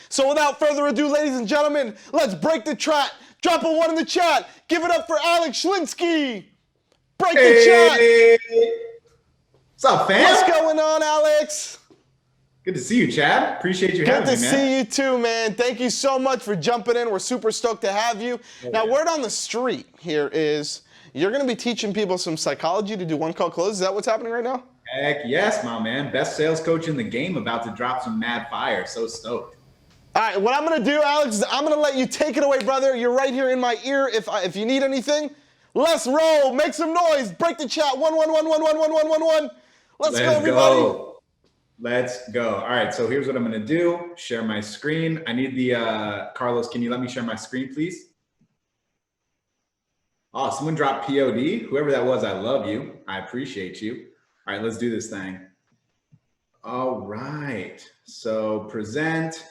So without further ado, ladies and gentlemen, let's break the chat. Drop a 1 in the chat. Give it up for Alex Schlinsky. Break the chat. What's up, fam? What's going on, Alex? Good to see you, Chad. Appreciate you having me, man. Good to see you too, man. Thank you so much for jumping in. We're super stoked to have you. Now, word on the street here is you're going to be teaching people some psychology to do one call close. Is that what's happening right now? Heck yes, my man. Best sales coach in the game, about to drop some mad fire. So stoked. All right, what I'm going to do, Alex, is I'm going to let you take it away, brother. You're right here in my ear if you need anything. Let's roll. Make some noise. Break the chat. 1 1 1 1 1 1 1 1 1. Let's go, everybody. Let's go. All right, so here's what I'm going to do. Share my screen. I need the, Carlos, can you let me share my screen, please? Oh, someone dropped POD. Whoever that was, I love you. I appreciate you. All right, let's do this thing. All right, so present.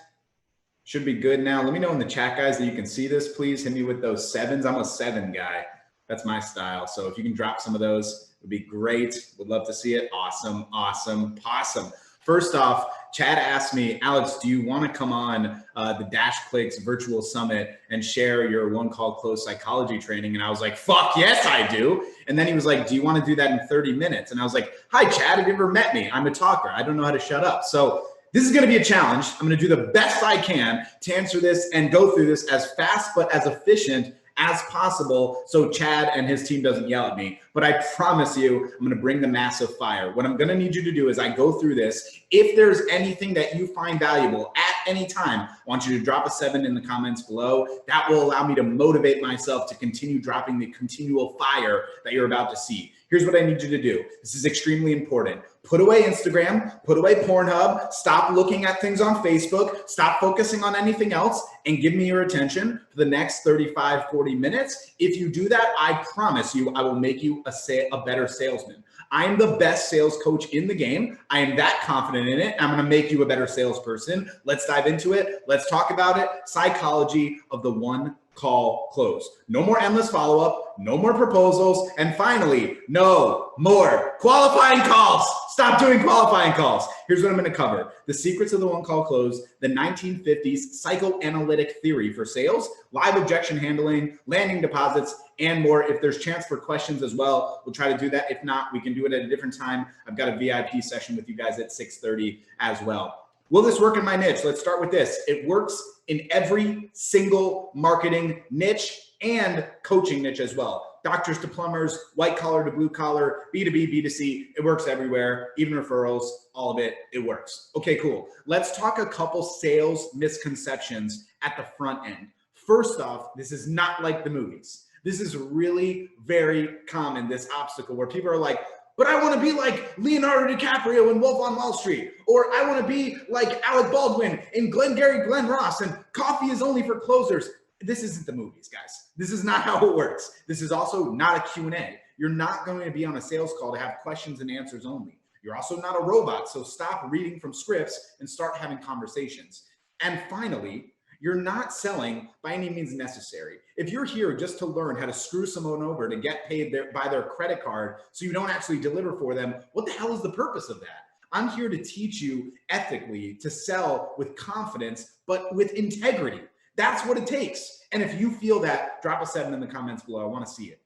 Should be good now. Let me know in the chat, guys, that you can see this. Please hit me with those 7s. I'm a 7 guy. That's my style. So if you can drop some of those, it would be great. Would love to see it. Awesome, awesome, possum. First off, Chad asked me, Alex, do you want to come on the DashClicks virtual summit and share your one call close psychology training? And I was like, fuck yes, I do. And then he was like, do you want to do that in 30 minutes? And I was like, hi, Chad, have you ever met me? I'm a talker. I don't know how to shut up. So this is going to be a challenge. I'm going to do the best I can to answer this and go through this as fast but as efficient as possible so Chad and his team doesn't yell at me. But I promise you, I'm going to bring the massive fire. What I'm going to need you to do is I go through this. If there's anything that you find valuable at any time, I want you to drop a 7 in the comments below. That will allow me to motivate myself to continue dropping the continual fire that you're about to see. Here's what I need you to do. This is extremely important. Put away Instagram, put away Pornhub, stop looking at things on Facebook, stop focusing on anything else, and give me your attention for the next 35, 40 minutes. If you do that, I promise you, I will make you a better salesman. I am the best sales coach in the game. I am that confident in it. I'm going to make you a better salesperson. Let's dive into it. Let's talk about it. Psychology of the one call close. No more endless follow-up, no more proposals, and finally, no more qualifying calls. Stop doing qualifying calls. Here's what I'm going to cover. The secrets of the one call close, the 1950s psychoanalytic theory for sales, live objection handling, landing deposits, and more. If there's chance for questions as well, we'll try to do that. If not, we can do it at a different time. I've got a VIP session with you guys at 6:30 as well. Will this work in my niche? Let's start with this. It works in every single marketing niche and coaching niche as well. Doctors to plumbers, white collar to blue collar, B2B, B2C, it works everywhere, even referrals, all of it, it works. Okay, cool. Let's talk a couple sales misconceptions at the front end. First off, this is not like the movies. This is really very common, this obstacle where people are like, but I want to be like Leonardo DiCaprio in Wolf on Wall Street, or I want to be like Alec Baldwin in Glengarry Glen Ross, and coffee is only for closers. This isn't the movies, guys. This is not how it works. This is also not a Q&A. You're not going to be on a sales call to have questions and answers only. You're also not a robot, so stop reading from scripts and start having conversations. And finally, you're not selling by any means necessary. If you're here just to learn how to screw someone over to get paid by their credit card so you don't actually deliver for them, what the hell is the purpose of that? I'm here to teach you ethically to sell with confidence, but with integrity. That's what it takes. And if you feel that, drop a 7 in the comments below. I want to see it.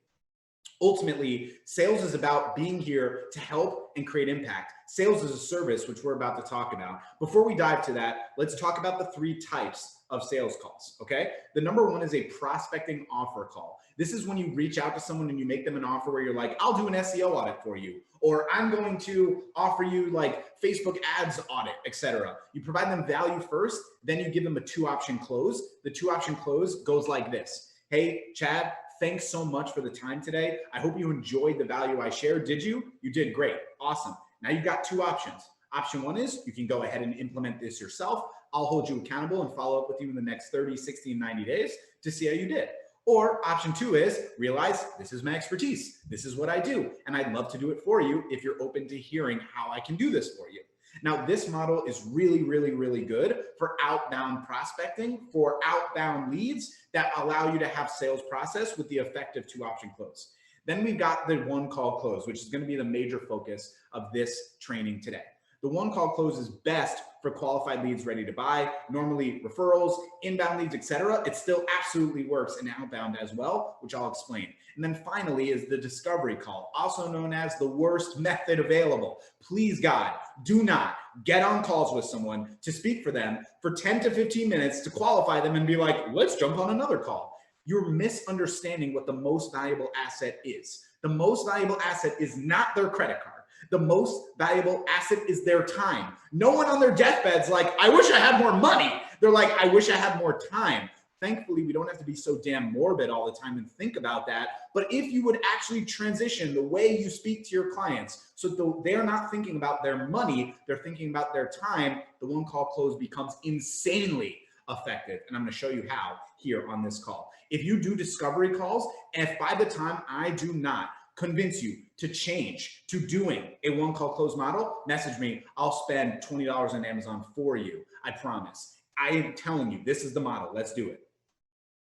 Ultimately, sales is about being here to help and create impact. Sales is a service, which we're about to talk about. Before we dive to that, let's talk about the 3 types of sales calls, okay? The number 1 is a prospecting offer call. This is when you reach out to someone and you make them an offer where you're like, I'll do an SEO audit for you, or I'm going to offer you like Facebook ads audit, etc. You provide them value first, then you give them a 2-option close. The 2-option close goes like this. Hey, Chad, thanks so much for the time today. I hope you enjoyed the value I shared. Did you? You did great. Awesome. Now you've got 2 options. Option 1 is you can go ahead and implement this yourself. I'll hold you accountable and follow up with you in the next 30, 60, and 90 days to see how you did. Or option 2 is realize this is my expertise. This is what I do. And I'd love to do it for you if you're open to hearing how I can do this for you. Now, this model is really, really, really good for outbound prospecting, for outbound leads that allow you to have sales process with the effective 2-option close. Then we've got the one call close, which is going to be the major focus of this training today. The one call close is best for qualified leads ready to buy, normally referrals, inbound leads, etc. It still absolutely works in outbound as well, which I'll explain. And then finally is the discovery call, also known as the worst method available. Please, God, do not get on calls with someone to speak for them for 10 to 15 minutes to qualify them and be like, let's jump on another call. You're misunderstanding what the most valuable asset is. The most valuable asset is not their credit card. The most valuable asset is their time. No one on their deathbed's like, I wish I had more money. They're like, I wish I had more time. Thankfully, we don't have to be so damn morbid all the time and think about that. But if you would actually transition the way you speak to your clients so they're not thinking about their money, they're thinking about their time, the one call close becomes insanely effective. And I'm going to show you how here on this call. If you do discovery calls, and if by the time I do not convince you to change to doing a one call close model, message me. I'll spend $20 on Amazon for you. I promise. I am telling you, this is the model. Let's do it.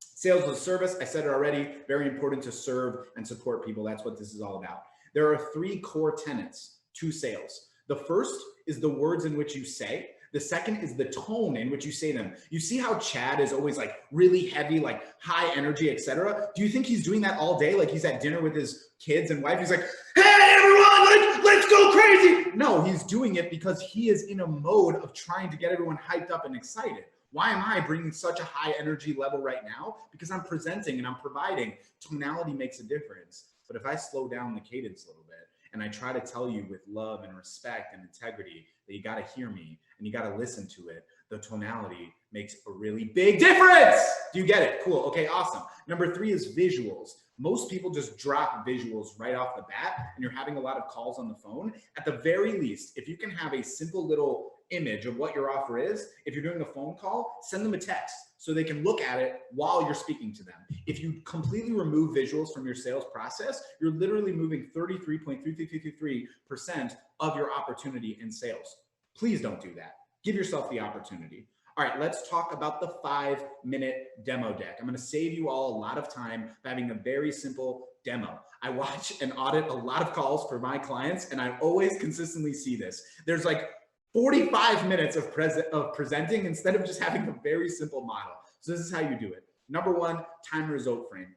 Sales as a service. I said it already. Very important to serve and support people. That's what this is all about. There are 3 core tenets to sales. The first is the words in which you say. The second is the tone in which you say them. You see how Chad is always like really heavy, like high energy, etc. Do you think he's doing that all day? Like he's at dinner with his kids and wife. He's like, hey, everyone, let's go crazy. No, he's doing it because he is in a mode of trying to get everyone hyped up and excited. Why am I bringing such a high energy level right now? Because I'm presenting and I'm providing. Tonality makes a difference. But if I slow down the cadence a little bit and I try to tell you with love and respect and integrity that you got to hear me and you got to listen to it, the tonality makes a really big difference. Do you get it? Cool. Okay, awesome. Number 3 is visuals. Most people just drop visuals right off the bat and you're having a lot of calls on the phone. At the very least, if you can have a simple little image of what your offer is, if you're doing a phone call, send them a text so they can look at it while you're speaking to them. If you completely remove visuals from your sales process, you're literally moving 33.3333% of your opportunity in sales. Please don't do that. Give yourself the opportunity. All right, let's talk about the 5-minute demo deck. I'm going to save you all a lot of time by having a very simple demo. I watch and audit a lot of calls for my clients, and I always consistently see this. There's like 45 minutes of presenting instead of just having a very simple model. So this is how you do it. Number 1, time result frame.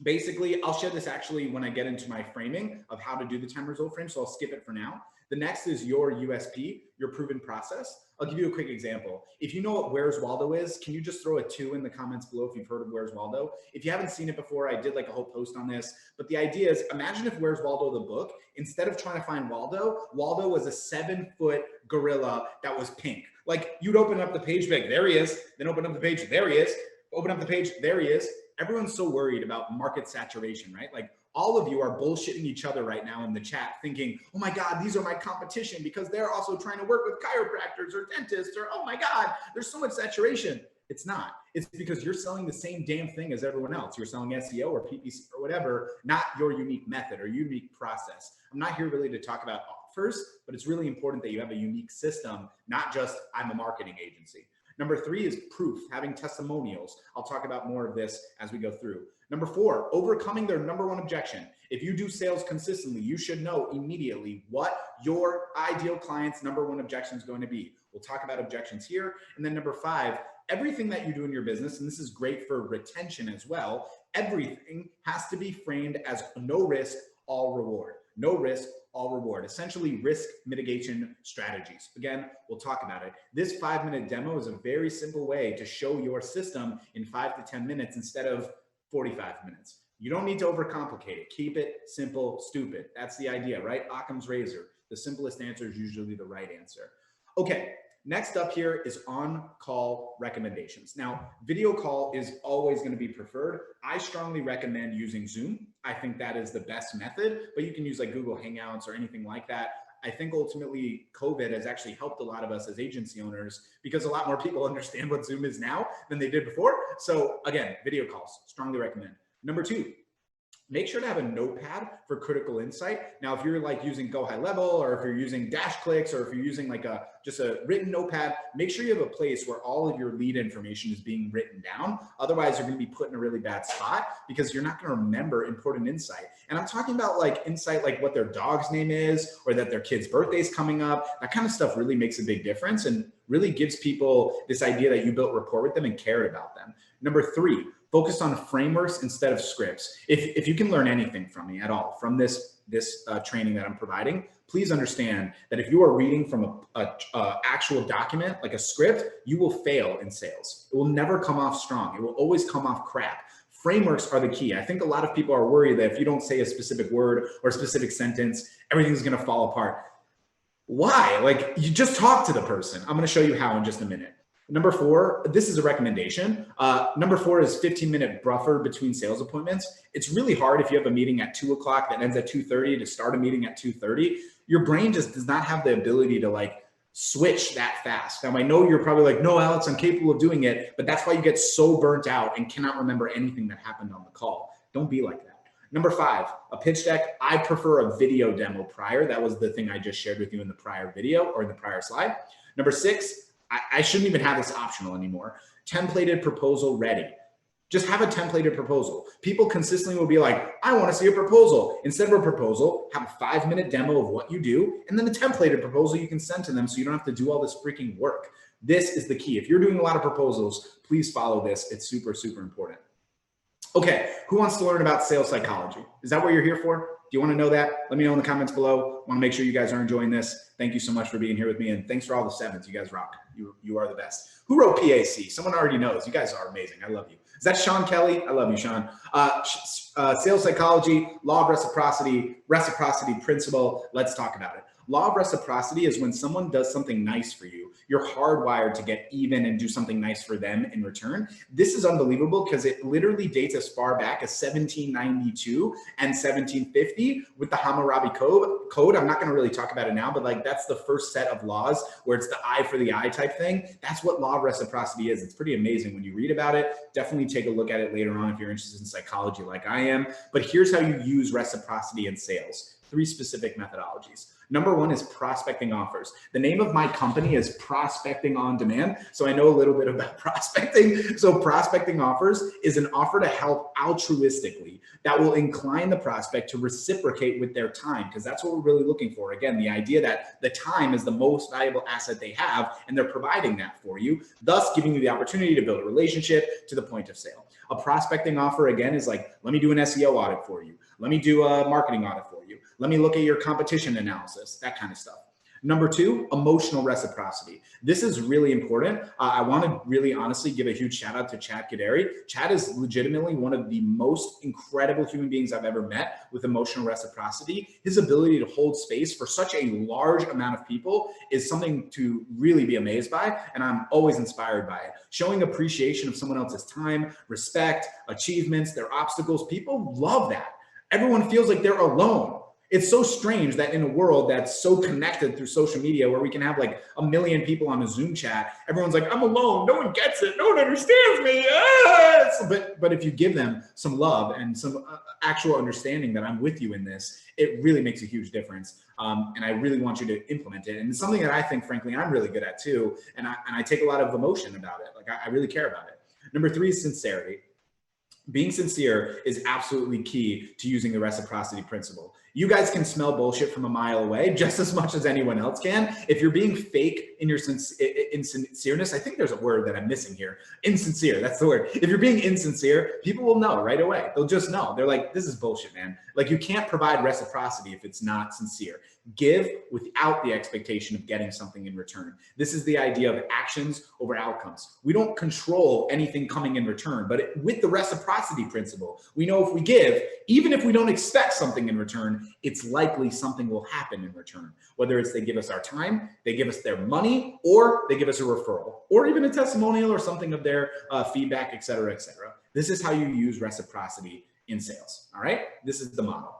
Basically, I'll share this actually when I get into my framing of how to do the time result frame, so I'll skip it for now. The next is your USP, your proven process. I'll give you a quick example. If you know what Where's Waldo is, can you just throw a 2 in the comments below if you've heard of Where's Waldo? If you haven't seen it before, I did like a whole post on this, but the idea is imagine if Where's Waldo the book, instead of trying to find Waldo, Waldo was a 7-foot gorilla that was pink. Like you'd open up the page, like there he is, then open up the page, there he is, open up the page, there he is. Everyone's so worried about market saturation, right? Like all of you are bullshitting each other right now in the chat thinking, oh my God, these are my competition because they're also trying to work with chiropractors or dentists or, oh my God, there's so much saturation. It's not. It's because you're selling the same damn thing as everyone else. You're selling SEO or PPC or whatever, not your unique method or unique process. I'm not here really to talk about offers, but it's really important that you have a unique system, not just I'm a marketing agency. Number 3 is proof, having testimonials. I'll talk about more of this as we go through. Number 4, overcoming their number 1 objection. If you do sales consistently, you should know immediately what your ideal client's number 1 objection is going to be. We'll talk about objections here. And then number 5, everything that you do in your business, and this is great for retention as well, everything has to be framed as no risk, all reward. No risk, all reward. Essentially risk mitigation strategies. Again, we'll talk about it. This 5-minute demo is a very simple way to show your system in 5 to 10 minutes instead of 45 minutes. You don't need to overcomplicate it. Keep it simple, stupid. That's the idea, right? Occam's razor. The simplest answer is usually the right answer. Okay, next up here is on-call recommendations. Now, video call is always going to be preferred. I strongly recommend using Zoom. I think that is the best method, but you can use like Google Hangouts or anything like that. I think ultimately COVID has actually helped a lot of us as agency owners because a lot more people understand what Zoom is now than they did before. So again, video calls, strongly recommend. Number 2, make sure to have a notepad for critical insight. Now, if you're like using Go High Level, or if you're using DashClicks, or if you're using like just a written notepad, make sure you have a place where all of your lead information is being written down. Otherwise, you're going to be put in a really bad spot because you're not going to remember important insight. And I'm talking about like insight, like what their dog's name is, or that their kid's birthday is coming up. That kind of stuff really makes a big difference and really gives people this idea that you built rapport with them and cared about them. Number 3, focus on frameworks instead of scripts. If you can learn anything from me at all, from this training that I'm providing, please understand that if you are reading from a actual document, like a script, you will fail in sales. It will never come off strong. It will always come off crap. Frameworks are the key. I think a lot of people are worried that if you don't say a specific word or a specific sentence, everything's going to fall apart. Why? Like, you just talk to the person. I'm going to show you how in just a minute. Number 4, this is a recommendation. Number 4 is 15-minute buffer between sales appointments. It's really hard if you have a meeting at 2 o'clock that ends at 2:30 to start a meeting at 2:30. Your brain just does not have the ability to like switch that fast. Now, I know you're probably like, no, Alex, I'm capable of doing it, but that's why you get so burnt out and cannot remember anything that happened on the call. Don't be like that. Number 5, a pitch deck. I prefer a video demo prior. That was the thing I just shared with you in the prior video or in the prior slide. Number 6, I shouldn't even have this optional anymore. Templated proposal ready. Just have a templated proposal. People consistently will be like, I want to see a proposal. Instead of a proposal, have a 5-minute demo of what you do, and then a templated proposal you can send to them so you don't have to do all this freaking work. This is the key. If you're doing a lot of proposals, please follow this. It's super, super important. Okay, who wants to learn about sales psychology? Is that what you're here for? Do you want to know that? Let me know in the comments below. I want to make sure you guys are enjoying this. Thank you so much for being here with me, and thanks for all the 7s. You guys rock. You are the best. Who wrote PAC? Someone already knows. You guys are amazing. I love you. Is that Sean Kelly? I love you, Sean. Sales psychology, law of reciprocity principle. Let's talk about it. Law of reciprocity is when someone does something nice for you, you're hardwired to get even and do something nice for them in return. This is unbelievable because it literally dates as far back as 1792 and 1750 with the Hammurabi Code. I'm not going to really talk about it now, but like that's the first set of laws where it's the eye for the eye type thing. That's what law of reciprocity is. It's pretty amazing when you read about it. Definitely take a look at it later on if you're interested in psychology like I am. But here's how you use reciprocity in sales. 3 specific methodologies. Number 1 is prospecting offers. The name of my company is Prospecting on Demand. So I know a little bit about prospecting. So prospecting offers is an offer to help altruistically that will incline the prospect to reciprocate with their time, because that's what we're really looking for. Again, the idea that the time is the most valuable asset they have, and they're providing that for you, thus giving you the opportunity to build a relationship to the point of sale. A prospecting offer, again, is like, let me do an SEO audit for you. Let me do a marketing audit for you. Let me look at your competition analysis, that kind of stuff. Number 2, emotional reciprocity. This is really important. I want to really honestly give a huge shout out to Chad Kaderi. Chad is legitimately one of the most incredible human beings I've ever met with emotional reciprocity. His ability to hold space for such a large amount of people is something to really be amazed by, and I'm always inspired by it. Showing appreciation of someone else's time, respect, achievements, their obstacles, people love that. Everyone feels like they're alone. It's so strange that in a world that's so connected through social media where we can have like 1 million people on a Zoom chat, everyone's like, I'm alone. No one gets it. No one understands me. But if you give them some love and some actual understanding that I'm with you in this, it really makes a huge difference. And I really want you to implement it. And it's something that I think, frankly, I'm really good at too. And I take a lot of emotion about it. Like I really care about it. Number 3 is sincerity. Being sincere is absolutely key to using the reciprocity principle. You guys can smell bullshit from a mile away just as much as anyone else can. If you're being fake in your insincereness, I think there's a word that I'm missing here. Insincere, that's the word. If you're being insincere, people will know right away. They'll just know. They're like, this is bullshit, man. Like, you can't provide reciprocity if it's not sincere. Give without the expectation of getting something in return. This is the idea of actions over outcomes. We don't control anything coming in return, but with the reciprocity principle, we know if we give, even if we don't expect something in return, it's likely something will happen in return. Whether it's they give us our time, they give us their money, or they give us a referral, or even a testimonial or something of their feedback, et cetera, et cetera. This is how you use reciprocity in sales. All right, this is the model.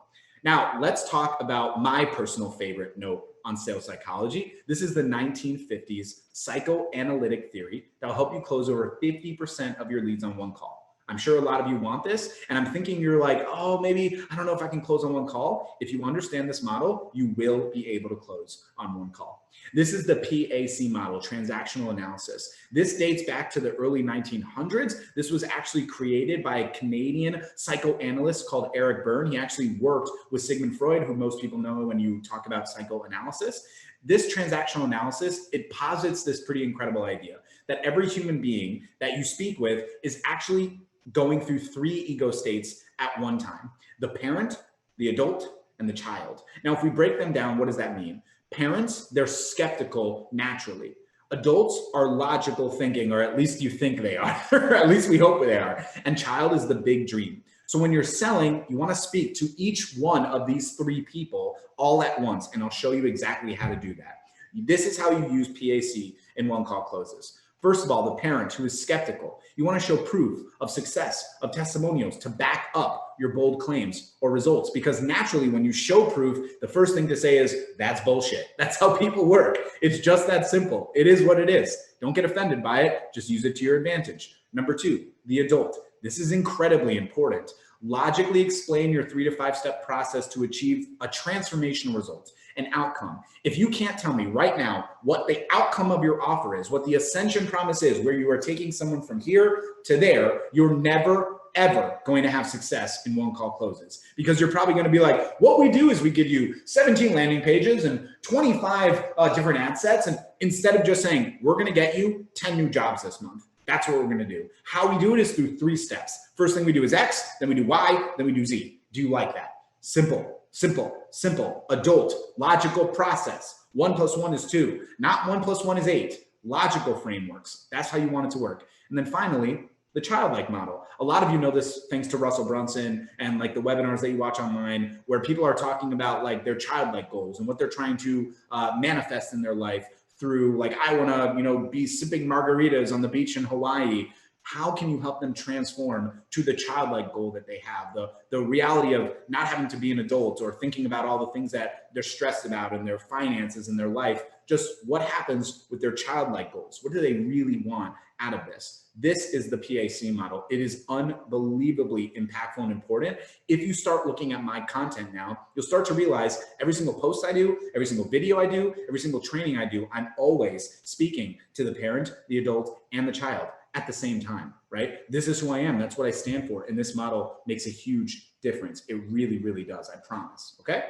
Now, let's talk about my personal favorite note on sales psychology. This is the 1950s psychoanalytic theory that will help you close over 50% of your leads on one call. I'm sure a lot of you want this, and I'm thinking you're like, oh, maybe I don't know if I can close on one call. If you understand this model, you will be able to close on one call. This is the PAC model, transactional analysis. This dates back to the early 1900s. This was actually created by a Canadian psychoanalyst called Eric Berne. He actually worked with Sigmund Freud, who most people know when you talk about psychoanalysis. This transactional analysis, it posits this pretty incredible idea that every human being that you speak with is actually going through 3 ego states at one time: the parent, the adult, and the child. Now, if we break them down, what does that mean? Parents, they're skeptical naturally. Adults are logical thinking, or at least you think they are, or at least we hope they are. And child is the big dream. So when you're selling, you want to speak to each one of these 3 people all at once, and I'll show you exactly how to do that. This is how you use PAC in one call closes. First of all, the parent who is skeptical. You want to show proof of success, of testimonials to back up your bold claims or results, because naturally when you show proof, the first thing to say is, that's bullshit. That's how people work. It's just that simple. It is what it is. Don't get offended by it. Just use it to your advantage. Number 2, the adult. This is incredibly important. Logically explain your 3 to 5 step process to achieve a transformational result, an outcome. If you can't tell me right now what the outcome of your offer is, what the ascension promise is, where you are taking someone from here to there, you're never, ever going to have success in one call closes, because you're probably going to be like, what we do is we give you 17 landing pages and 25 different ad sets. And instead of just saying, we're going to get you 10 new jobs this month. That's what we're going to do. How we do it is through 3 steps. First thing we do is X, then we do Y, then we do Z. Do you like that? Simple, simple, simple, adult, logical process. 1 + 1 is 2, not 1 + 1 is 8. Logical frameworks. That's how you want it to work. And then finally, the childlike model. A lot of you know this thanks to Russell Brunson and like the webinars that you watch online, where people are talking about like their childlike goals and what they're trying to manifest in their life through, like, I want to, be sipping margaritas on the beach in Hawaii. How can you help them transform to the childlike goal that they have, the reality of not having to be an adult or thinking about all the things that they're stressed about in their finances and their life? Just what happens with their childlike goals? What do they really want out of this? This is the PAC model. It is unbelievably impactful and important. If you start looking at my content now, you'll start to realize every single post I do, every single video I do, every single training I do, I'm always speaking to the parent, the adult, and the child at the same time, right? This is who I am. That's what I stand for. And this model makes a huge difference. It really, really does. I promise. Okay.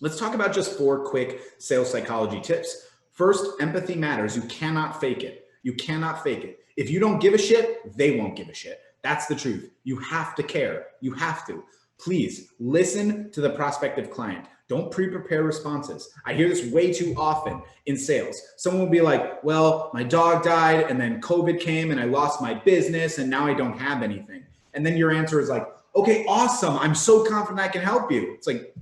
Let's talk about just 4 quick sales psychology tips. First, empathy matters. You cannot fake it. You cannot fake it. If you don't give a shit, they won't give a shit. That's the truth. You have to care. You have to. Please listen to the prospective client. Don't pre-prepare responses. I hear this way too often in sales. Someone will be like, well, my dog died and then COVID came and I lost my business and now I don't have anything. And then your answer is like, okay, awesome. I'm so confident I can help you. It's like,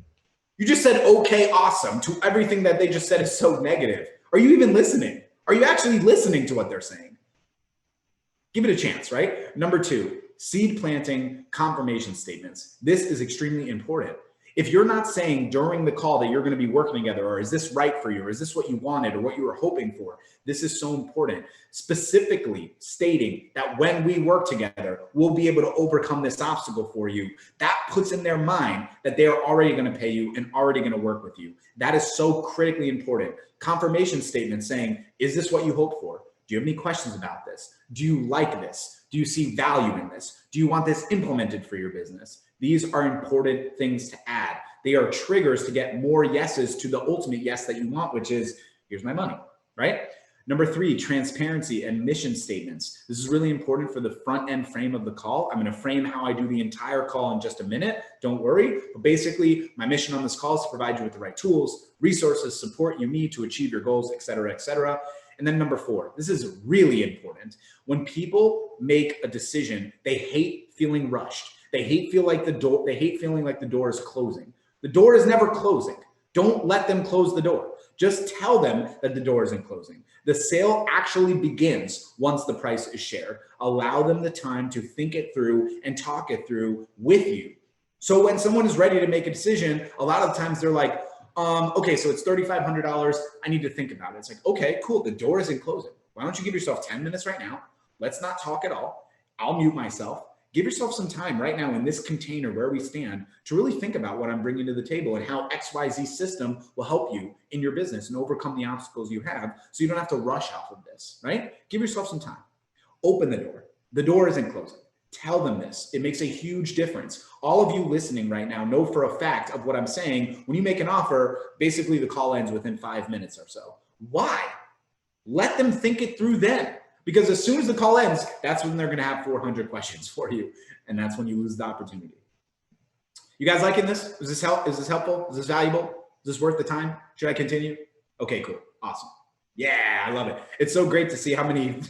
you just said, okay, awesome to everything that they just said is so negative. Are you even listening? Are you actually listening to what they're saying? Give it a chance, right? Number 2, seed planting confirmation statements. This is extremely important. If you're not saying during the call that you're going to be working together, or is this right for you, or is this what you wanted, or what you were hoping for, this is so important. Specifically stating that when we work together, we'll be able to overcome this obstacle for you. That puts in their mind that they are already going to pay you and already going to work with you. That is so critically important. Confirmation statements saying, is this what you hoped for? Do you have any questions about this? Do you like this? Do you see value in this? Do you want this implemented for your business? These are important things to add. They are triggers to get more yeses to the ultimate yes that you want, which is, here's my money, right? Number 3, transparency and mission statements. This is really important for the front end frame of the call. I'm going to frame how I do the entire call in just a minute. Don't worry. But basically, my mission on this call is to provide you with the right tools, resources, support you need to achieve your goals, et cetera, et cetera. And then number 4, this is really important. When people make a decision, they hate feeling rushed. They hate feeling like the door is closing. The door is never closing. Don't let them close the door. Just tell them that the door isn't closing. The sale actually begins once the price is shared. Allow them the time to think it through and talk it through with you. So when someone is ready to make a decision, a lot of times they're like, okay, so it's $3,500. I need to think about it. It's like, okay, cool. The door isn't closing. Why don't you give yourself 10 minutes right now? Let's not talk at all. I'll mute myself. give yourself some time right now in this container where we stand to really think about what I'm bringing to the table and how XYZ system will help you in your business and overcome the obstacles you have so you don't have to rush off of this, right? Give yourself some time. Open the door. The door isn't closing. Tell them this. It makes a huge difference. All of you listening right now know for a fact of what I'm saying. When you make an offer, basically the call ends within 5 minutes or so. Why? Let them think it through then. Because as soon as the call ends, that's when they're going to have 400 questions for you. And that's when you lose the opportunity. You guys liking this? Is this helpful? Is this valuable? Is this worth the time? Should I continue? Okay, cool. Awesome. Yeah, I love it. It's so great to see how many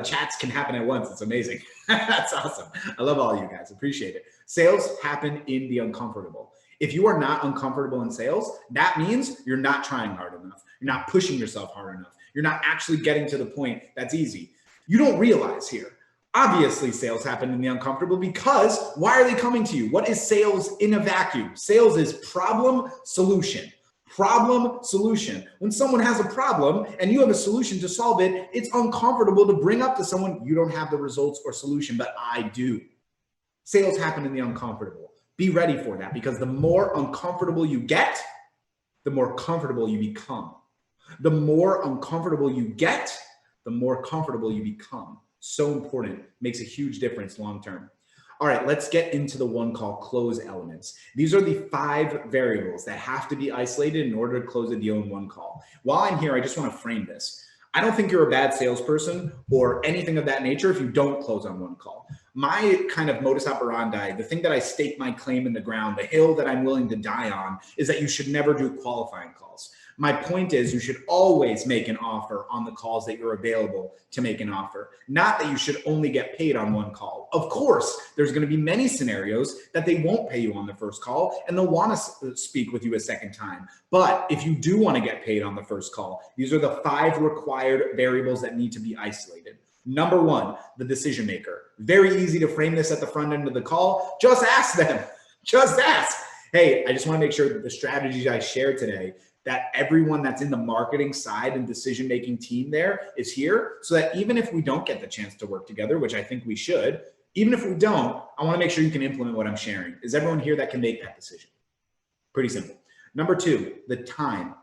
chats can happen at once. It's amazing. That's awesome. I love all you guys. Appreciate it. Sales happen in the uncomfortable. If you are not uncomfortable in sales, that means you're not trying hard enough. You're not pushing yourself hard enough. You're not actually getting to the point that's easy. You don't realize here. Obviously, sales happen in the uncomfortable because why are they coming to you? What is sales in a vacuum? Sales is problem, solution. Problem, solution. When someone has a problem and you have a solution to solve it, it's uncomfortable to bring up to someone, you don't have the results or solution, but I do. Sales happen in the uncomfortable. Be ready for that because the more uncomfortable you get, the more comfortable you become. The more uncomfortable you get, the more comfortable you become. So important. Makes a huge difference long term. All right, let's get into the one call close elements. These are the 5 variables that have to be isolated in order to close a deal in one call. While I'm here, I just want to frame this. I don't think you're a bad salesperson or anything of that nature if you don't close on one call. My kind of modus operandi, the thing that I stake my claim in the ground, the hill that I'm willing to die on, is that you should never do qualifying calls. My point is you should always make an offer on the calls that you're available to make an offer, not that you should only get paid on one call. Of course, there's going to be many scenarios that they won't pay you on the first call and they'll want to speak with you a second time. But if you do want to get paid on the first call, these are the 5 required variables that need to be isolated. Number 1, the decision maker. Very easy to frame this at the front end of the call. Just ask them. Just ask. Hey, I just want to make sure that the strategies I shared today, that everyone that's in the marketing side and decision-making team there is here so that even if we don't get the chance to work together, which I think we should, even if we don't, I want to make sure you can implement what I'm sharing. Is everyone here that can make that decision? Pretty simple. Number 2, the time,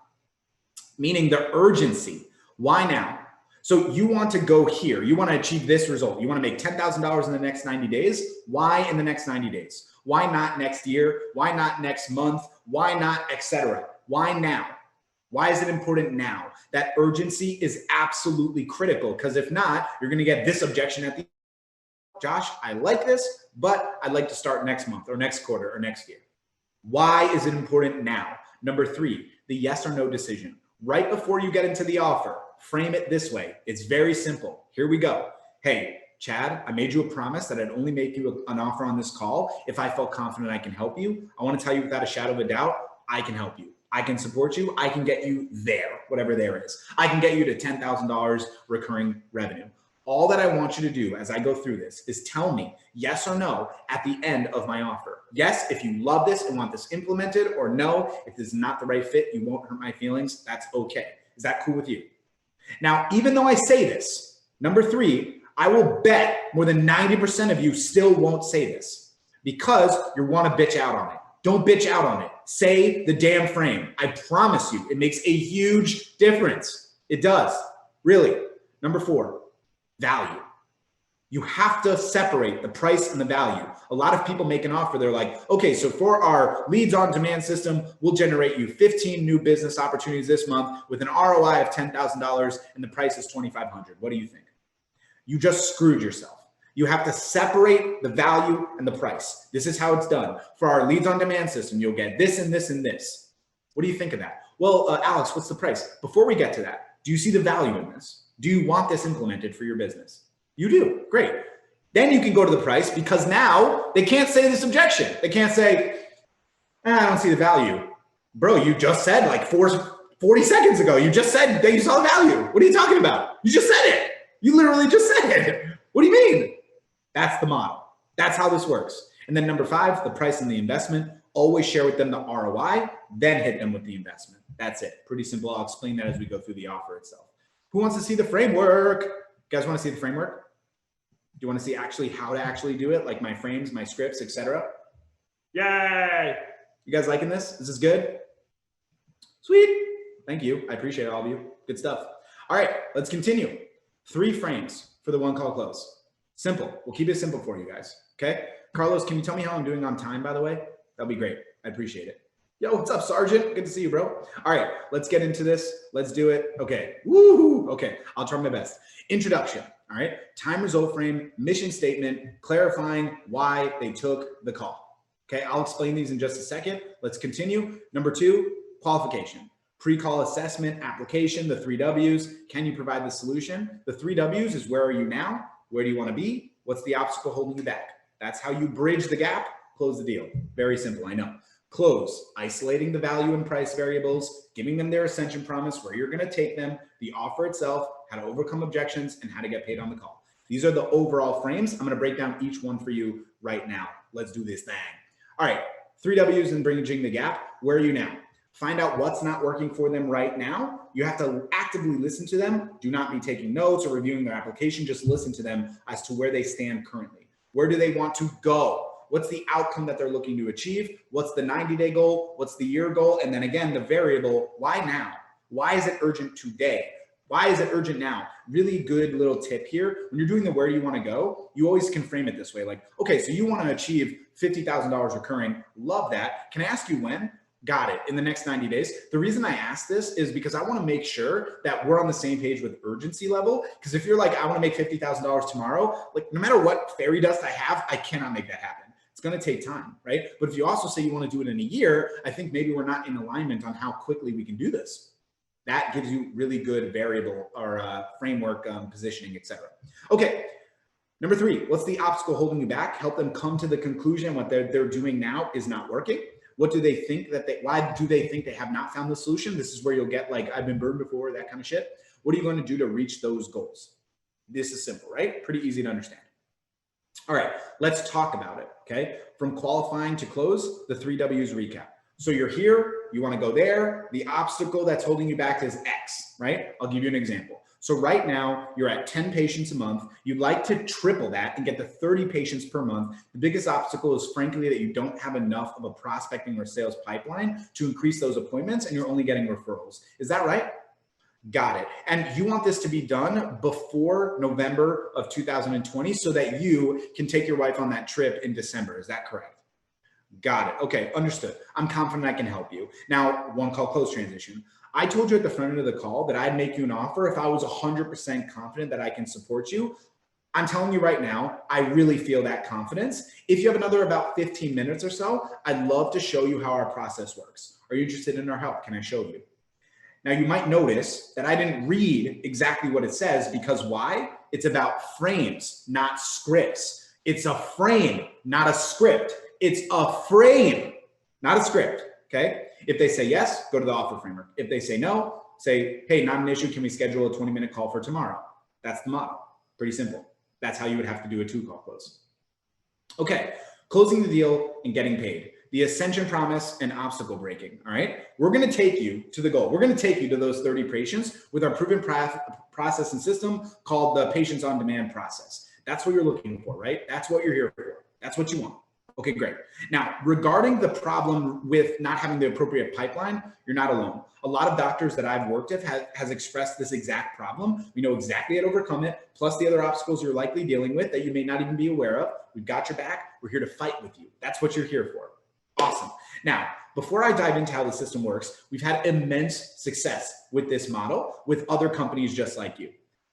meaning the urgency. Why now? So you want to go here. You want to achieve this result. You want to make $10,000 in the next 90 days. Why in the next 90 days? Why not next year? Why not next month? Why not, etc.? Why now? Why is it important now? That urgency is absolutely critical because if not, you're going to get this objection at the end. Josh, I like this, but I'd like to start next month or next quarter or next year. Why is it important now? Number 3, the yes or no decision. Right before you get into the offer, frame it this way. It's very simple. Here we go. Hey, Chad, I made you a promise that I'd only make you an offer on this call if I felt confident I can help you. I want to tell you without a shadow of a doubt, I can help you. I can support you. I can get you there, whatever there is. I can get you to $10,000 recurring revenue. All that I want you to do as I go through this is tell me yes or no at the end of my offer. Yes, if you love this and want this implemented, or no, if this is not the right fit, you won't hurt my feelings. That's okay. Is that cool with you? Now, even though I say this, number 3, I will bet more than 90% of you still won't say this because you want to bitch out on it. Don't bitch out on it. Say the damn frame. I promise you, it makes a huge difference. It does, really. Number 4, value. You have to separate the price and the value. A lot of people make an offer. They're like, okay, so for our leads on demand system, we'll generate you 15 new business opportunities this month with an ROI of $10,000 and the price is $2,500. What do you think? You just screwed yourself. You have to separate the value and the price. This is how it's done. For our leads on demand system, you'll get this and this and this. What do you think of that? Well, Alex, what's the price? Before we get to that, do you see the value in this? Do you want this implemented for your business? You do. Great. Then you can go to the price because now they can't say this objection. They can't say, I don't see the value. Bro, you just said like 40 seconds ago, you just said that you saw the value. What are you talking about? You just said it. You literally just said it. What do you mean? That's the model. That's how this works. And then number 5, the price and the investment. Always share with them the ROI, then hit them with the investment. That's it. Pretty simple. I'll explain that as we go through the offer itself. Who wants to see the framework? You guys want to see the framework? you want to see actually how to actually do it? Like my frames, my scripts, etc. Yay! You guys liking this? Is this good? Sweet. Thank you. I appreciate all of you. Good stuff. All right, let's continue. 3 frames for the one call close. Simple. We'll keep it simple for you guys. Okay. Carlos, can you tell me how I'm doing on time, by the way? That'd be great. I appreciate it. Yo, what's up, Sergeant? Good to see you, bro. All right, let's get into this. Let's do it. Okay. Woohoo. Okay. I'll try my best. Introduction. All right. Time result frame, mission statement, clarifying why they took the call. Okay. I'll explain these in just a second. Let's continue. Number 2, qualification. Pre-call assessment, application, the 3 W's. Can you provide the solution? The 3 W's is where are you now? Where do you want to be? What's the obstacle holding you back? That's how you bridge the gap, close the deal. Very simple, I know. Close, isolating the value and price variables, giving them their ascension promise, where you're going to take them, the offer itself, how to overcome objections, and how to get paid on the call. These are the overall frames. I'm going to break down each one for you right now. Let's do this thing. All right, 3 W's in bridging the gap. Where are you now? Find out what's not working for them right now. You have to actively listen to them. Do not be taking notes or reviewing their application. Just listen to them as to where they stand currently. Where do they want to go? What's the outcome that they're looking to achieve? What's the 90-day goal? What's the year goal? And then again, the variable, why now? Why is it urgent today? Why is it urgent now? Really good little tip here. When you're doing the where do you want to go, you always can frame it this way. Like, okay, so you want to achieve $50,000 recurring. Love that. Can I ask you when? Got it. In the next 90 days. The reason I ask this is because I want to make sure that we're on the same page with urgency level. Because if you're like, I want to make $50,000 tomorrow, like no matter what fairy dust I have, I cannot make that happen. It's going to take time, right? But if you also say you want to do it in a year, I think maybe we're not in alignment on how quickly we can do this. That gives you really good variable or framework positioning, etc. Okay. Number 3, what's the obstacle holding you back? Help them come to the conclusion what they're doing now is not working. What do they think why do they think they have not found the solution? This is where you'll get like, I've been burned before, that kind of shit. What are you going to do to reach those goals? This is simple, right? Pretty easy to understand. All right, let's talk about it, okay? From qualifying to close, the 3 W's recap. So you're here, you want to go there. The obstacle that's holding you back is X, right? I'll give you an example. So right now you're at 10 patients a month. You'd like to triple that and get to 30 patients per month. The biggest obstacle is frankly that you don't have enough of a prospecting or sales pipeline to increase those appointments and you're only getting referrals. Is that right? Got it. And you want this to be done before November of 2020 so that you can take your wife on that trip in December. Is that correct? Got it. Okay, understood. I'm confident I can help you. Now, one call close transition. I told you at the front end of the call that I'd make you an offer if I was 100% confident that I can support you. I'm telling you right now, I really feel that confidence. If you have another about 15 minutes or so, I'd love to show you how our process works. Are you interested in our help? Can I show you? Now, you might notice that I didn't read exactly what it says because why? It's about frames, not scripts. It's a frame, not a script. It's a frame, not a script, okay? If they say yes, go to the offer framework. If they say no, say, hey, not an issue. Can we schedule a 20-minute call for tomorrow? That's the model. Pretty simple. That's how you would have to do a 2-call close. Okay, closing the deal and getting paid. The ascension promise and obstacle breaking, all right? We're gonna take you to the goal. We're gonna take you to those 30 patients with our proven process and system called the patients on demand process. That's what you're looking for, right? That's what you're here for. That's what you want. Okay, great. Now, regarding the problem with not having the appropriate pipeline, you're not alone. A lot of doctors that I've worked with has expressed this exact problem. We know exactly how to overcome it, plus the other obstacles you're likely dealing with that you may not even be aware of. We've got your back. We're here to fight with you. That's what you're here for. Awesome. Now, before I dive into how the system works, we've had immense success with this model with other companies just like you.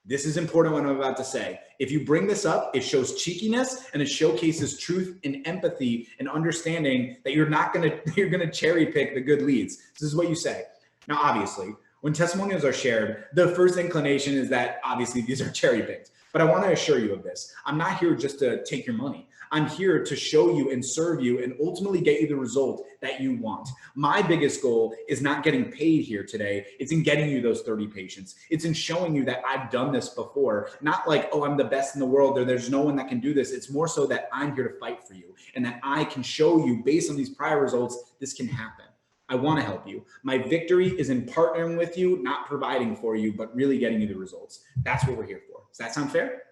This is important what I'm about to say. If you bring this up, it shows cheekiness and it showcases truth and empathy and understanding that you're gonna cherry pick the good leads. This is what you say. Now, obviously, when testimonials are shared, the first inclination is that obviously these are cherry picked. But I want to assure you of this. I'm not here just to take your money. I'm here to show you and serve you and ultimately get you the result that you want. My biggest goal is not getting paid here today. It's in getting you those 30 patients. It's in showing you that I've done this before. Not like, oh, I'm the best in the world or there's no one that can do this. It's more so that I'm here to fight for you and that I can show you based on these prior results, this can happen. I want to help you. My victory is in partnering with you, not providing for you, but really getting you the results. That's what we're here for. Does that sound fair?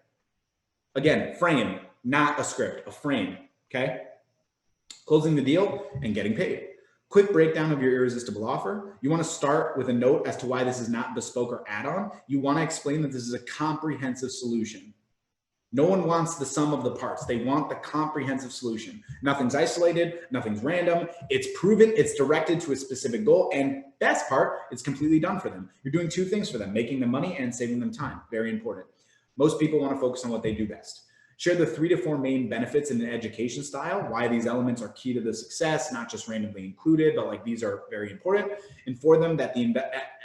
Again, frame, not a script, a frame, okay? Closing the deal and getting paid. Quick breakdown of your irresistible offer. You want to start with a note as to why this is not bespoke or add-on. You want to explain that this is a comprehensive solution. No one wants the sum of the parts. They want the comprehensive solution. Nothing's isolated, nothing's random. It's proven, it's directed to a specific goal, and best part, it's completely done for them. You're doing two things for them, making them money and saving them time. Very important. Most people want to focus on what they do best. Share the 3 to 4 main benefits in an education style, why these elements are key to the success, not just randomly included, but like these are very important. Inform them that the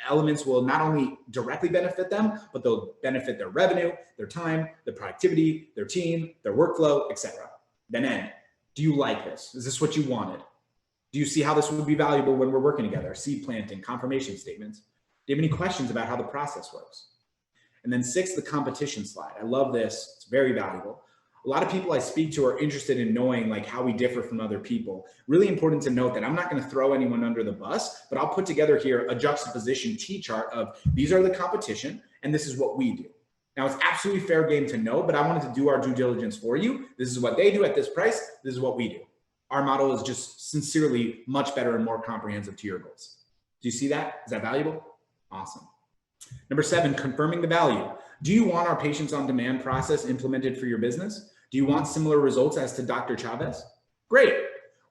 elements will not only directly benefit them, but they'll benefit their revenue, their time, their productivity, their team, their workflow, etc. Then end. Do you like this? Is this what you wanted? Do you see how this would be valuable when we're working together? Seed planting, confirmation statements. Do you have any questions about how the process works? And then 6, the competition slide. I love this. It's very valuable. A lot of people I speak to are interested in knowing like how we differ from other people. Really important to note that I'm not going to throw anyone under the bus, but I'll put together here a juxtaposition T-chart of these are the competition and this is what we do. Now it's absolutely fair game to know, but I wanted to do our due diligence for you. This is what they do at this price. This is what we do. Our model is just sincerely much better and more comprehensive to your goals. Do you see that? Is that valuable? Awesome. Number 7, confirming the value. Do you want our patients on demand process implemented for your business? Do you want similar results as to Dr. Chavez? Great.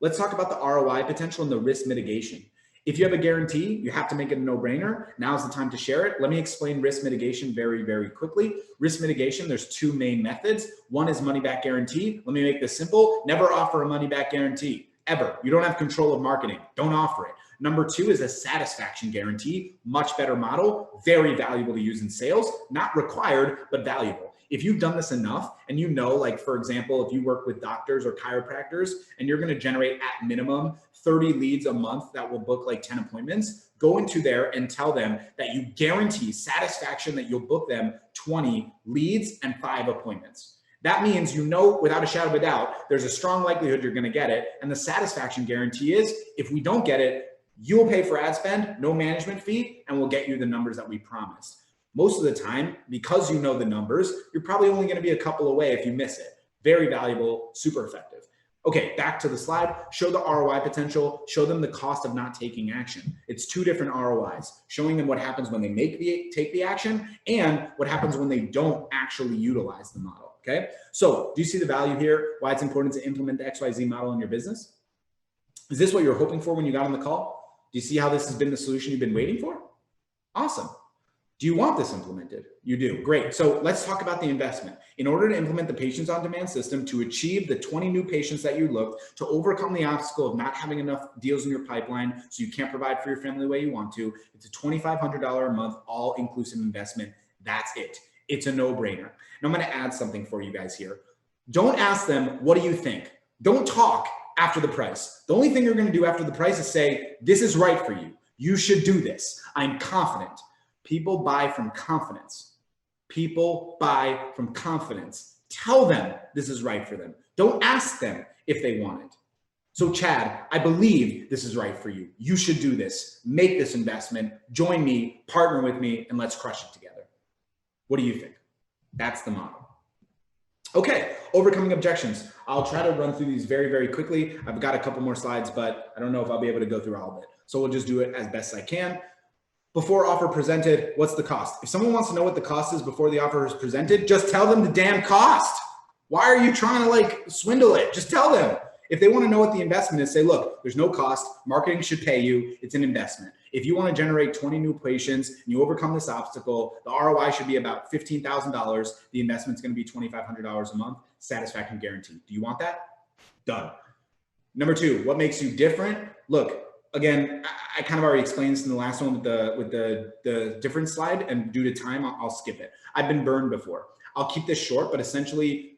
Let's talk about the ROI potential and the risk mitigation. If you have a guarantee, you have to make it a no-brainer. Now's the time to share it. Let me explain risk mitigation very, very quickly. Risk mitigation, there's 2 main methods. One is money back guarantee. Let me make this simple. Never offer a money back guarantee, ever. You don't have control of marketing. Don't offer it. Number 2 is a satisfaction guarantee, much better model, very valuable to use in sales, not required, but valuable. If you've done this enough and you know, like for example, if you work with doctors or chiropractors and you're going to generate at minimum 30 leads a month that will book like 10 appointments, go into there and tell them that you guarantee satisfaction that you'll book them 20 leads and 5 appointments. That means you know without a shadow of a doubt, there's a strong likelihood you're going to get it. And the satisfaction guarantee is if we don't get it, you'll pay for ad spend, no management fee, and we'll get you the numbers that we promised. Most of the time, because you know the numbers, you're probably only going to be a couple away if you miss it. Very valuable, super effective. Okay, back to the slide. Show the ROI potential. Show them the cost of not taking action. It's 2 different ROIs, showing them what happens when they take the action and what happens when they don't actually utilize the model. Okay, so do you see the value here? Why it's important to implement the XYZ model in your business? Is this what you're hoping for when you got on the call? Do you see how this has been the solution you've been waiting for? Awesome. Do you want this implemented? You do. Great. So let's talk about the investment. In order to implement the patients on demand system to achieve the 20 new patients that you looked, to overcome the obstacle of not having enough deals in your pipeline so you can't provide for your family the way you want to, it's a $2,500 a month all-inclusive investment. That's it. It's a no-brainer. Now I'm going to add something for you guys here. Don't ask them, what do you think? Don't talk after the price. The only thing you're going to do after the price is say, this is right for you. You should do this. I'm confident. People buy from confidence. People buy from confidence. Tell them this is right for them. Don't ask them if they want it. So Chad, I believe this is right for you. You should do this. Make this investment. Join me, partner with me, and let's crush it together. What do you think? That's the model. Okay, overcoming objections. I'll try to run through these very, very quickly. I've got a couple more slides, but I don't know if I'll be able to go through all of it. So we'll just do it as best I can. Before offer presented, what's the cost? If someone wants to know what the cost is before the offer is presented, just tell them the damn cost. Why are you trying to like swindle it? Just tell them. If they want to know what the investment is, say, look, there's no cost. Marketing should pay you. It's an investment. If you want to generate 20 new patients and you overcome this obstacle, the ROI should be about $15,000. The investment's going to be $2,500 a month. Satisfaction guaranteed. Do you want that? Done. Number 2, what makes you different? Look, again, I kind of already explained this in the last one with the different slide, and due to time, I'll skip it. I've been burned before. I'll keep this short, but essentially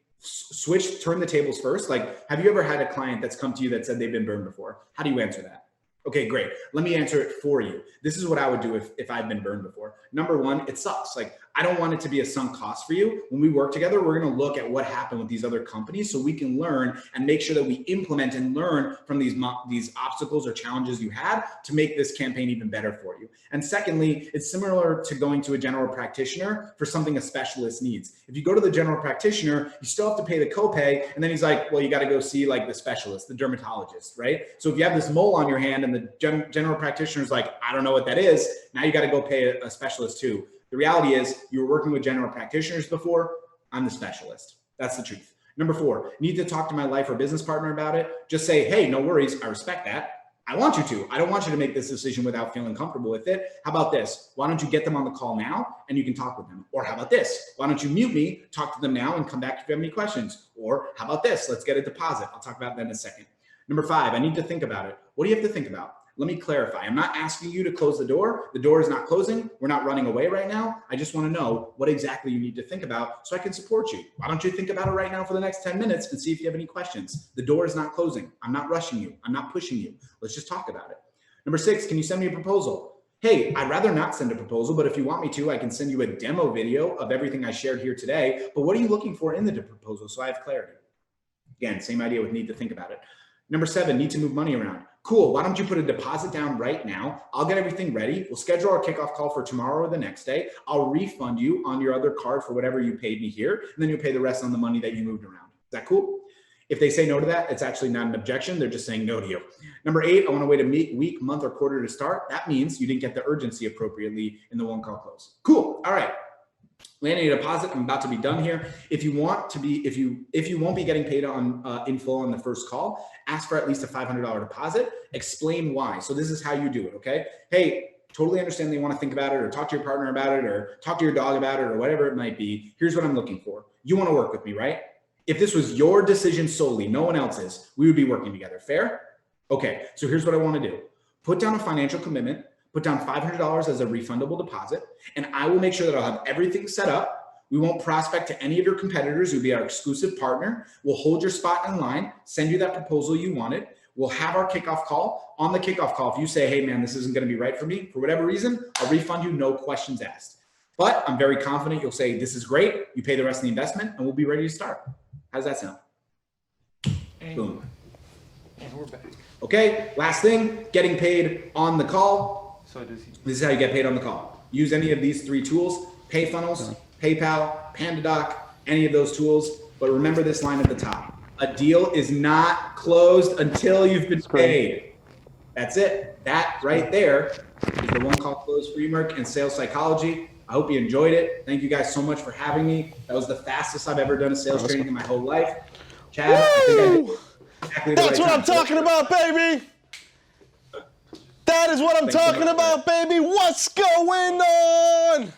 turn the tables first. Like, have you ever had a client that's come to you that said they've been burned before? How do you answer that? Okay, great. Let me answer it for you. This is what I would do if I'd been burned before. Number one, it sucks. Like, I don't want it to be a sunk cost for you. When we work together, we're going to look at what happened with these other companies so we can learn and make sure that we implement and learn from these obstacles or challenges you had to make this campaign even better for you. And secondly, it's similar to going to a general practitioner for something a specialist needs. If you go to the general practitioner, you still have to pay the copay. And then he's like, well, you got to go see like the specialist, the dermatologist, right? So if you have this mole on your hand and the general practitioner is like, I don't know what that is, now you got to go pay a specialist too. The reality is you were working with general practitioners before. I'm the specialist. That's the truth. Number four, need to talk to my life or business partner about it. Just say, hey, no worries. I respect that. I want you to. I don't want you to make this decision without feeling comfortable with it. How about this? Why don't you get them on the call now and you can talk with them? Or how about this? Why don't you mute me, talk to them now and come back if you have any questions? Or how about this? Let's get a deposit. I'll talk about that in a second. Number five, I need to think about it. What do you have to think about? Let me clarify. I'm not asking you to close the door. The door is not closing. We're not running away right now. I just want to know what exactly you need to think about so I can support you. Why don't you think about it right now for the next 10 minutes and see if you have any questions? The door is not closing. I'm not rushing you. I'm not pushing you. Let's just talk about it. Number six, can you send me a proposal? Hey, I'd rather not send a proposal, but if you want me to, I can send you a demo video of everything I shared here today. But what are you looking for in the proposal so I have clarity? Again, same idea with need to think about it. Number seven, need to move money around. Cool, why don't you put a deposit down right now? I'll get everything ready. We'll schedule our kickoff call for tomorrow or the next day. I'll refund you on your other card for whatever you paid me here, and then you'll pay the rest on the money that you moved around. Is that cool? If they say no to that, it's actually not an objection. They're just saying no to you. Number eight, I want to wait a week, month, or quarter to start. That means you didn't get the urgency appropriately in the one call close. Cool, all right. Landing a deposit, I'm about to be done here. If you want to be, if you won't be getting paid on in full on the first call, ask for at least a $500 deposit. Explain why. So this is how you do it, okay? Hey, totally understand that you want to think about it or talk to your partner about it or talk to your dog about it or whatever it might be. Here's what I'm looking for. You want to work with me, right? If this was your decision solely, no one else's, we would be working together. Fair? Okay, so here's what I want to do. Put down a financial commitment. Put down $500 as a refundable deposit, and I will make sure that I'll have everything set up. We won't prospect to any of your competitors. You'll be our exclusive partner. We'll hold your spot in line, send you that proposal you wanted. We'll have our kickoff call. On the kickoff call, if you say, hey man, this isn't going to be right for me, for whatever reason, I'll refund you, no questions asked. But I'm very confident you'll say, this is great. You pay the rest of the investment, and we'll be ready to start. How does that sound? Boom. And we're back. Okay, last thing, getting paid on the call. So this is how you get paid on the call. Use any of these three tools: PayFunnels, PayPal, PandaDoc, any of those tools. But remember this line at the top: a deal is not closed until you've been paid. That's it. That right there is the one call close framework and sales psychology. I hope you enjoyed it. Thank you guys so much for having me. That was the fastest I've ever done a sales training in my whole life. Chad, I think I did exactly the That's right what I'm time. talking about, baby. That is what I'm talking about, baby. What's going on?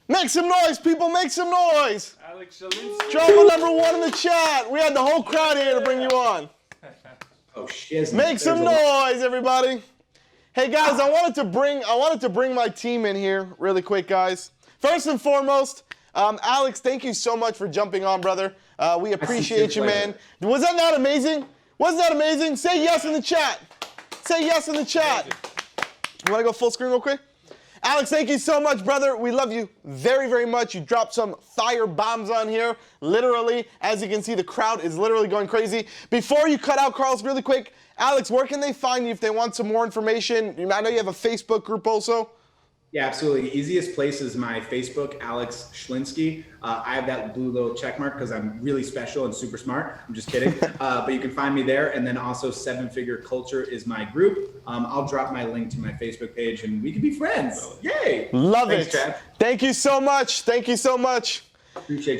Make some noise, people. Make some noise. Alex Schlinsky. Drop a number one in the chat. We had the whole crowd here to bring you on. Oh shit. Make some noise, everybody. Hey guys, I wanted to bring my team in here really quick, guys. First and foremost, Alex, thank you so much for jumping on, brother. We appreciate you, man. Was that not amazing? Wasn't that amazing? Say yes in the chat. Say yes in the chat. You want to go full screen real quick? Alex, thank you so much, brother. We love you very, very much. You dropped some fire bombs on here. Literally, as you can see, the crowd is literally going crazy. Before you cut out, Carlos, really quick, Alex, where can they find you if they want some more information? I know you have a Facebook group also. Yeah, absolutely. The easiest place is my Facebook, Alex Schlinsky. I have that blue little check mark because I'm really special and super smart. I'm just kidding. But you can find me there. And then also 7-Figure Culture is my group. I'll drop my link to my Facebook page and we can be friends. Yay. Love Thanks, it. Chad. Thank you so much. Thank you so much. Appreciate you.